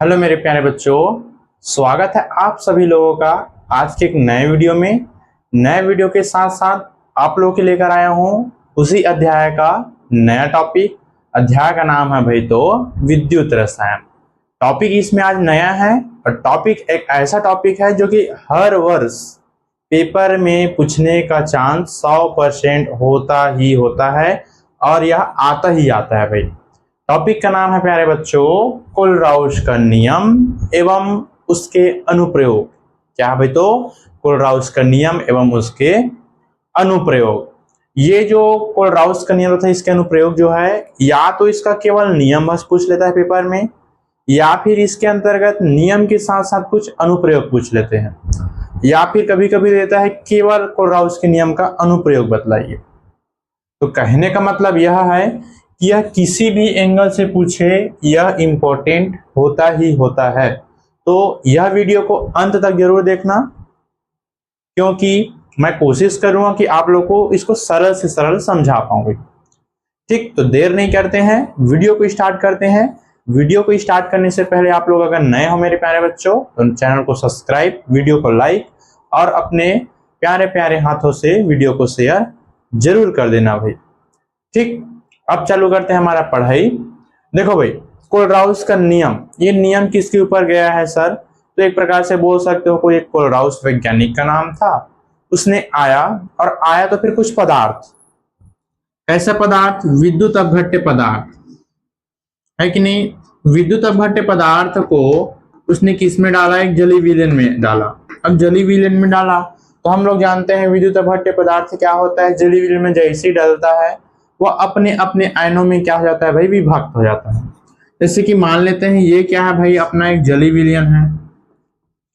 Hello मेरे प्यारे बच्चों, स्वागत है आप सभी लोगों का आज के एक नए वीडियो में। नए वीडियो के साथ साथ आप लोगों के लेकर आया हूँ उसी अध्याय का नया टॉपिक। अध्याय का नाम है भाई तो विद्युत रसायन। टॉपिक इसमें आज नया है और टॉपिक एक ऐसा टॉपिक है जो कि हर वर्ष पेपर में पूछने का चांस 100% होता ही होता है और यह आता ही आता है भाई। टॉपिक का नाम है प्यारे बच्चों कोलराउश का नियम एवं उसके अनुप्रयोग। क्या है भाई तो कोलराउश का नियम एवं उसके अनुप्रयोग। ये जो कोलराउश का नियम था इसके अनुप्रयोग जो है या तो इसका केवल नियम बस पूछ लेता है पेपर में या फिर इसके अंतर्गत नियम के साथ साथ कुछ अनुप्रयोग पूछ लेते हैं या फिर कभी कभी देता है केवल कोलराउश के नियम का अनुप्रयोग बतलाइए। तो कहने का मतलब यह है कि यह किसी भी एंगल से पूछे यह इंपॉर्टेंट होता ही होता है। तो यह वीडियो को अंत तक जरूर देखना क्योंकि मैं कोशिश करूंगा कि आप लोग को इसको सरल से सरल समझा पाऊंगी। ठीक, तो देर नहीं करते हैं, वीडियो को स्टार्ट करते हैं। वीडियो को स्टार्ट करने से पहले आप लोग अगर नए हो मेरे प्यारे बच्चों तो चैनल को सब्सक्राइब, वीडियो को लाइक और अपने प्यारे प्यारे हाथों से वीडियो को शेयर जरूर कर देना भाई। ठीक, अब चालू करते हैं हमारा पढ़ाई। देखो भाई, कोलराउश का नियम, ये नियम किसके ऊपर गया है सर? तो एक प्रकार से बोल सकते हो कोई एक कोलराउश वैज्ञानिक का नाम था, उसने आया और आया तो फिर कुछ पदार्थ, ऐसा पदार्थ विद्युत अपघट्य पदार्थ है कि नहीं, विद्युत अपघट्य पदार्थ को उसने किस में डाला? एक जली विलयन में डाला। अब जली विलयन में डाला तो हम लोग जानते हैं विद्युत अपघट्य पदार्थ क्या होता है। जली विलयन में जैसे ही डलता है वह अपने अपने आयनों में क्या हो जाता है भाई? विभक्त हो जाता है। जैसे कि मान लेते हैं ये क्या है भाई? अपना एक जली विलयन है।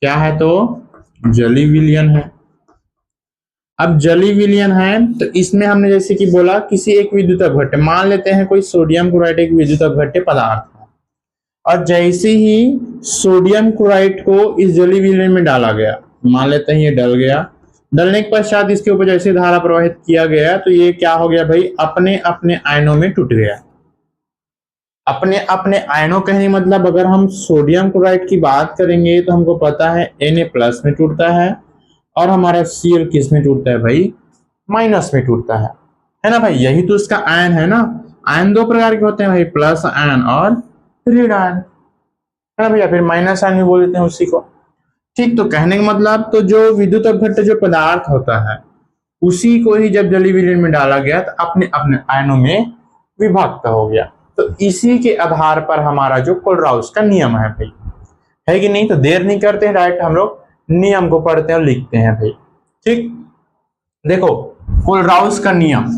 क्या है? तो जली विलयन है। अब जली विलयन है तो इसमें हमने जैसे कि बोला किसी एक विद्युत अपघट्य, मान लेते हैं कोई सोडियम क्लोराइड एक विद्युत अपघट्य पदार्थ है और जैसे ही सोडियम क्लोराइड को इस जली विलयन में डाला गया, मान लेते हैं ये डल गया, डलने के पश्चात इसके ऊपर जैसे धारा प्रवाहित किया गया तो ये क्या हो गया भाई? अपने अपने आयनों में टूट गया। अपने अपने आयनों कहने मतलब अगर हम सोडियम क्लोराइड की बात करेंगे तो हमको पता है Na+ में टूटता है और हमारा Cl किस में टूटता है भाई? माइनस में टूटता है ना भाई? यही तो इसका आयन है ना। आयन दो प्रकार के होते हैं भाई, प्लस आयन और ऋण आयन, है ना भैया? फिर माइनस आयन भी बोल देते हैं उसी को। ठीक, तो कहने का मतलब तो जो विद्युत अपघट्य जो पदार्थ होता है उसी को ही जब जली विलयन में डाला गया तो अपने अपने आयनों में विभक्त हो गया। तो इसी के आधार पर हमारा जो कोलराउश का नियम है भाई, है कि नहीं? तो देर नहीं करते हैं, डायरेक्ट हम लोग नियम को पढ़ते हैं और लिखते हैं भाई। ठीक, देखो कोलराउश का नियम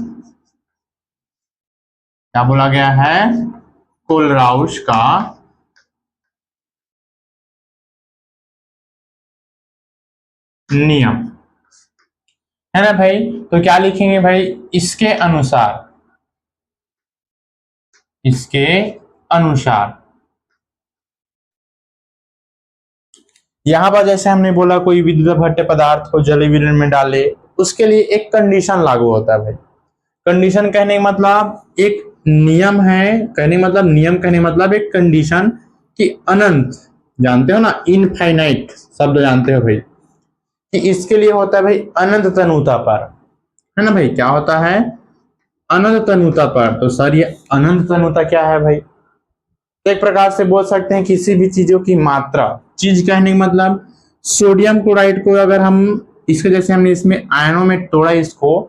क्या बोला गया है? कोलराउश का नियम है ना भाई। तो क्या लिखेंगे भाई? इसके अनुसार, इसके अनुसार। यहां पर जैसे हमने बोला कोई विद्युत अपघट्य पदार्थ को जली विलयन में डाले, उसके लिए एक कंडीशन लागू होता है भाई। कंडीशन कहने का मतलब एक नियम है, कहने मतलब नियम कहने मतलब एक कंडीशन कि अनंत, जानते हो ना, इनफाइनाइट शब्द जानते हो भाई, कि इसके लिए होता है भाई अनंत तनुता पर, है ना भाई? क्या होता है? अनंत तनुता पर। तो सर ये अनंत तनुता क्या है भाई? तो एक प्रकार से बोल सकते हैं किसी भी चीजों की मात्रा, चीज कहने का मतलब सोडियम क्लोराइड को अगर हम इसके जैसे हमने इसमें आयनों में तोड़ा इसको,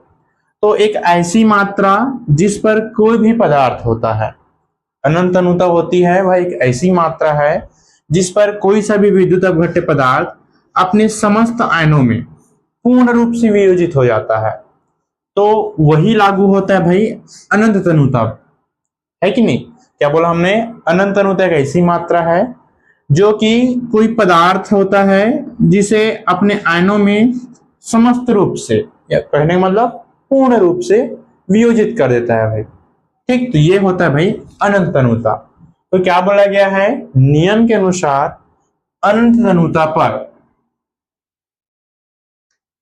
तो एक ऐसी मात्रा जिस पर कोई भी पदार्थ होता है, अनंत अनुता होती है वह एक ऐसी मात्रा है जिस पर कोई सा भी विद्युत अपघट्य पदार्थ अपने समस्त आयनों में पूर्ण रूप से वियोजित हो जाता है। तो वही लागू होता है भाई अनंत तनुता, है कि नहीं? क्या बोला हमने? अनंत तनुता एक ऐसी मात्रा है जो कि कोई पदार्थ होता है जिसे अपने आयनों में समस्त रूप से, या कहने का मतलब पूर्ण रूप से वियोजित कर देता है भाई। ठीक, तो ये होता है भाई अनंत तनुता। तो क्या बोला गया है? नियम के अनुसार अनंत तनुता पर,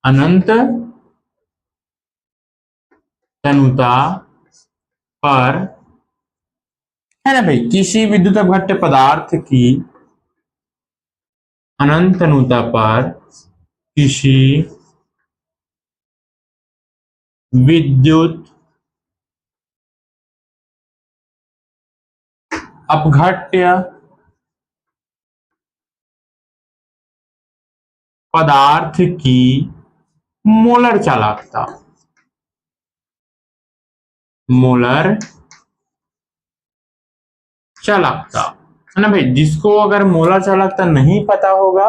अनंत तनुता पर, है ना भाई, किसी विद्युत अपघट्य पदार्थ की अनंत अनुता पर किसी विद्युत अपघट्य पदार्थ की मोलर चालकता, मोलर चालकता है ना भाई। जिसको अगर मोलर चालकता नहीं पता होगा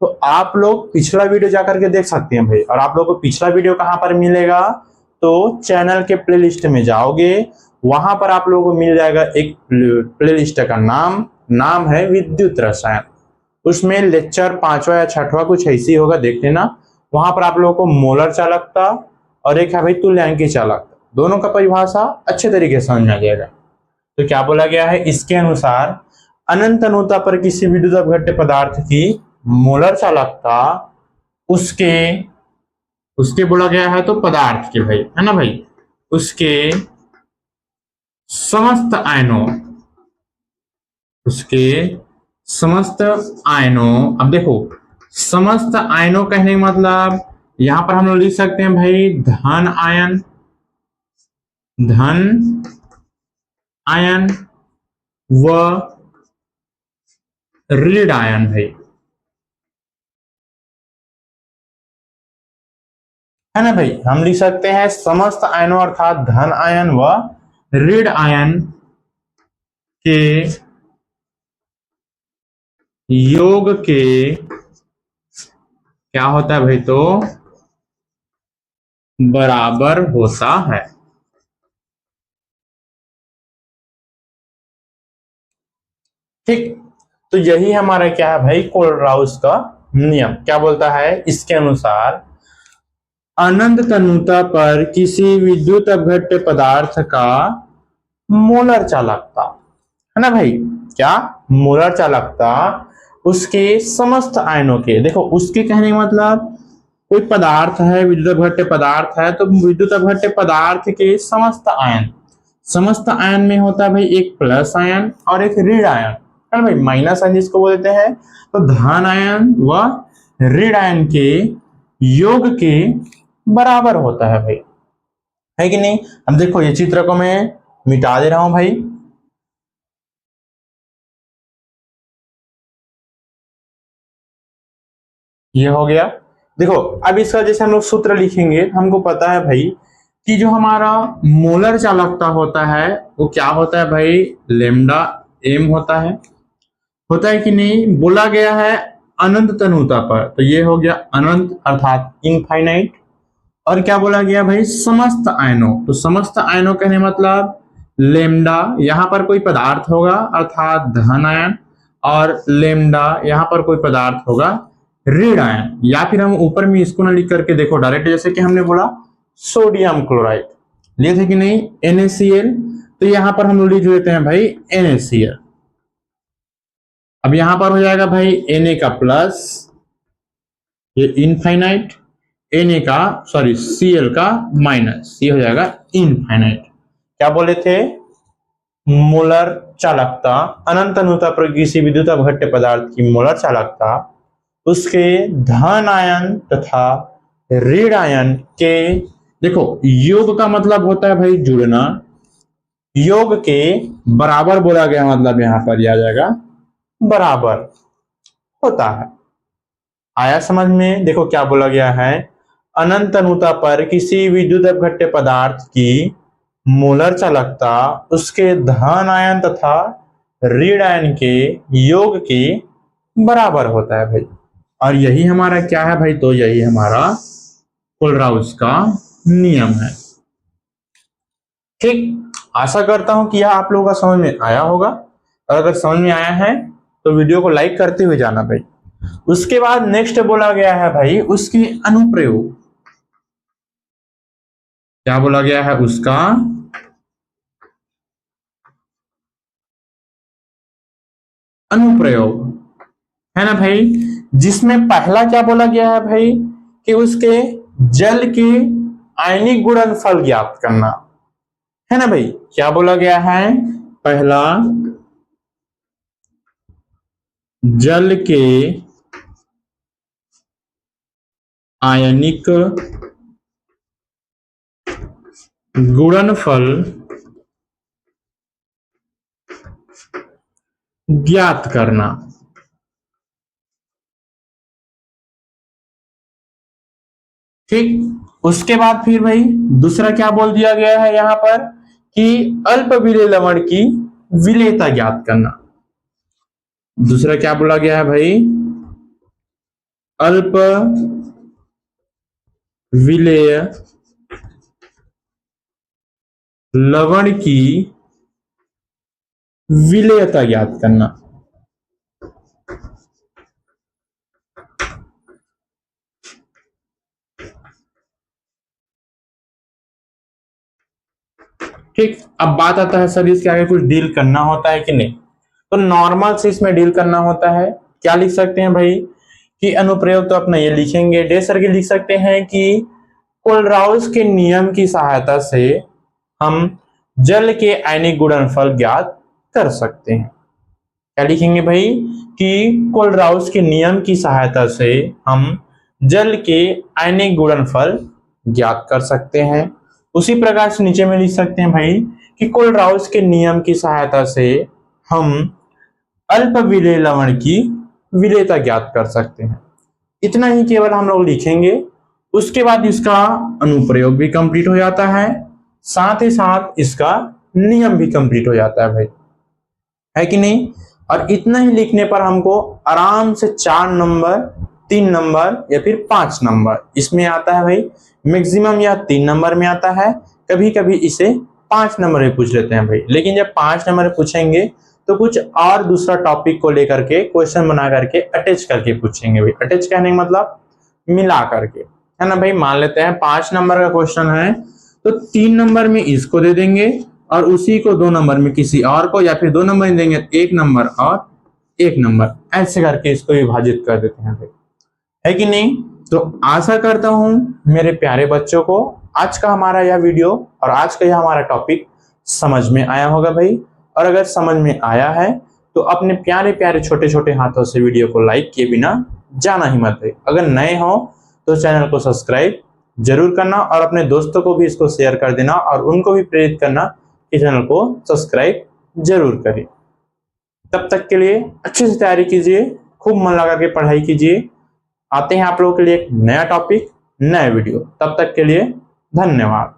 तो आप लोग पिछला वीडियो जाकर के देख सकते हैं भाई। और आप लोग को पिछला वीडियो कहां पर मिलेगा, तो चैनल के प्लेलिस्ट में जाओगे, वहां पर आप लोगों को मिल जाएगा एक प्लेलिस्ट का नाम है विद्युत रसायन। उसमें लेक्चर 5वां या 6वां कुछ ऐसी होगा, देख लेना। वहां पर आप लोगों को मोलर चालकता और एक है भाई तुल्यांकी चालकता, दोनों का परिभाषा अच्छे तरीके से समझ में आ जाएगा। तो क्या बोला गया है, इसके अनुसार अनंत अनुता पर किसी विद्युत अपघट्य पदार्थ की मोलर चालकता उसके उसके बोला गया है तो पदार्थ के भाई, है ना भाई, उसके समस्त आयनों, उसके समस्त आयनों। अब देखो समस्त आयनों कहने का मतलब यहां पर हम लोग लिख सकते हैं भाई धन आयन, धन आयन व ऋण आयन भाई, है ना भाई। हम लिख सकते हैं समस्त आयनों अर्थात धन आयन व ऋण आयन के योग के क्या होता है भाई, तो बराबर होता है। ठीक, तो यही हमारा क्या है भाई, कोलराउस का नियम क्या बोलता है, इसके अनुसार अनंत तनुता पर किसी विद्युत अपघट्य पदार्थ का मोलर चालकता, है ना भाई, क्या मोलर चालकता उसके समस्त आयनों के, देखो उसके कहने का मतलब कोई पदार्थ है, विद्युत अपघट्य पदार्थ है, तो विद्युत अपघट्य पदार्थ के समस्त आयन, समस्त आयन में होता है भाई एक प्लस आयन और एक ऋण आयन, है ना भाई, माइनस आयन जिसको बोलते हैं। तो धन आयन व ऋण आयन के योग के बराबर होता है भाई, है कि नहीं। अब देखो ये चित्र को मैं मिटा दे रहा हूं भाई, ये हो गया। देखो अब इसका जैसे हम लोग सूत्र लिखेंगे, हमको पता है भाई कि जो हमारा मोलर चालकता होता है वो क्या होता है भाई, लेमडा एम होता है कि नहीं, बोला गया है अनंत तनुता पर, तो ये हो गया अनंत अर्थात इनफाइनाइट। और क्या बोला गया भाई, समस्त आयनों, तो समस्त आयनों कहने मतलब लेमडा, यहां पर कोई पदार्थ होगा अर्थात धन आयन, और लेमडा यहां पर कोई पदार्थ होगा ऋण आयन। या फिर हम ऊपर में इसको ना लिख करके देखो डायरेक्ट, जैसे कि हमने बोला सोडियम क्लोराइड लिए थे कि नहीं, NaCl, तो यहां पर हम लोग लिख देते हैं भाई NaCl। अब यहां पर हो जाएगा भाई Na का प्लस, ये इनफाइनाइट, Na का सॉरी Cl का माइनस, ये हो जाएगा इनफाइनाइट। क्या बोले थे, मोलर चालकता अनंत अनुता पर किसी विद्युत अपघट्य पदार्थ की मोलर चालकता उसके धन आयन तथा ऋण आयन के, देखो योग का मतलब होता है भाई जुड़ना, योग के बराबर बोला गया मतलब यहां पर आ जाएगा बराबर होता है। आया समझ में, देखो क्या बोला गया है, अनंत अनुता पर किसी विद्युत अपघट्य पदार्थ की मोलर चालकता उसके धन आयन तथा ऋण आयन के योग के बराबर होता है भाई। और यही हमारा क्या है भाई, तो यही हमारा कोलराउस का नियम है। ठीक, आशा करता हूं कि यह आप लोगों का समझ में आया होगा, और अगर समझ में आया है तो वीडियो को लाइक करते हुए जाना भाई। उसके बाद नेक्स्ट बोला गया है भाई उसके अनुप्रयोग, क्या बोला गया है, उसका अनुप्रयोग, है ना भाई, जिसमें पहला क्या बोला गया है भाई कि उसके जल के आयनिक गुणनफल ज्ञात करना, है ना भाई। क्या बोला गया है, पहला जल के आयनिक गुणनफल ज्ञात करना। ठीक, उसके बाद फिर भाई दूसरा क्या बोल दिया गया है यहां पर कि अल्प विलेय लवण की विलेयता ज्ञात करना। दूसरा क्या बोला गया है भाई, अल्प विलेय लवण की विलेयता ज्ञात करना। ठीक, अब बात आता है सर इसके आगे कुछ डील करना होता है कि नहीं। तो नॉर्मल से इसमें डील करना होता है। क्या लिख सकते हैं भाई कि अनुप्रयोग तो अपना ये लिखेंगे, डे सर के लिख सकते हैं कि कोलराउस के नियम की सहायता से हम जल के आयनिक गुणनफल ज्ञात कर सकते हैं। क्या लिखेंगे भाई कि कोलराउस के नियम की सहायता से हम जल के आयनिक गुणनफल ज्ञात कर सकते हैं। उसी प्रकार से नीचे में लिख सकते हैं भाई कि कोलराउस के नियम की सहायता से हम अल्प विलेय लवण की विलेयता ज्ञात कर सकते हैं। इतना ही केवल हम लोग लिखेंगे। उसके बाद इसका अनुप्रयोग भी कंप्लीट हो जाता है, साथ ही साथ इसका नियम भी कंप्लीट हो जाता है भाई, है कि नहीं। और इतना ही लिखने पर हमको आराम से 4 नंबर, 3 नंबर या फिर 5 नंबर इसमें आता है भाई। मैक्सिमम या 3 नंबर में आता है, कभी कभी इसे 5 नंबर में पूछ लेते हैं भाई। लेकिन जब 5 नंबर में पूछेंगे तो कुछ और दूसरा टॉपिक को लेकर के क्वेश्चन बना करके अटैच करके पूछेंगे भाई। अटैच कहने का मतलब मिला करके, है ना भाई। मान लेते हैं 5 नंबर का क्वेश्चन है तो 3 नंबर में इसको दे देंगे और उसी को 2 नंबर में किसी और को, या फिर 2 नंबर में देंगे 1 नंबर और 1 नंबर, ऐसे करके इसको विभाजित कर देते हैं भाई, है कि नहीं। तो आशा करता हूं मेरे प्यारे बच्चों को आज का हमारा यह वीडियो और आज का यह हमारा टॉपिक समझ में आया होगा भाई। और अगर समझ में आया है तो अपने प्यारे प्यारे छोटे छोटे हाथों से वीडियो को लाइक किए बिना जाना ही मत भाई। अगर नए हो तो चैनल को सब्सक्राइब जरूर करना और अपने दोस्तों को भी इसको शेयर कर देना और उनको भी प्रेरित करना कि चैनल को सब्सक्राइब जरूर करें। तब तक के लिए अच्छे से तैयारी कीजिए, खूब मन लगा के पढ़ाई कीजिए। आते हैं आप लोगों के लिए एक नया टॉपिक, नया वीडियो। तब तक के लिए धन्यवाद।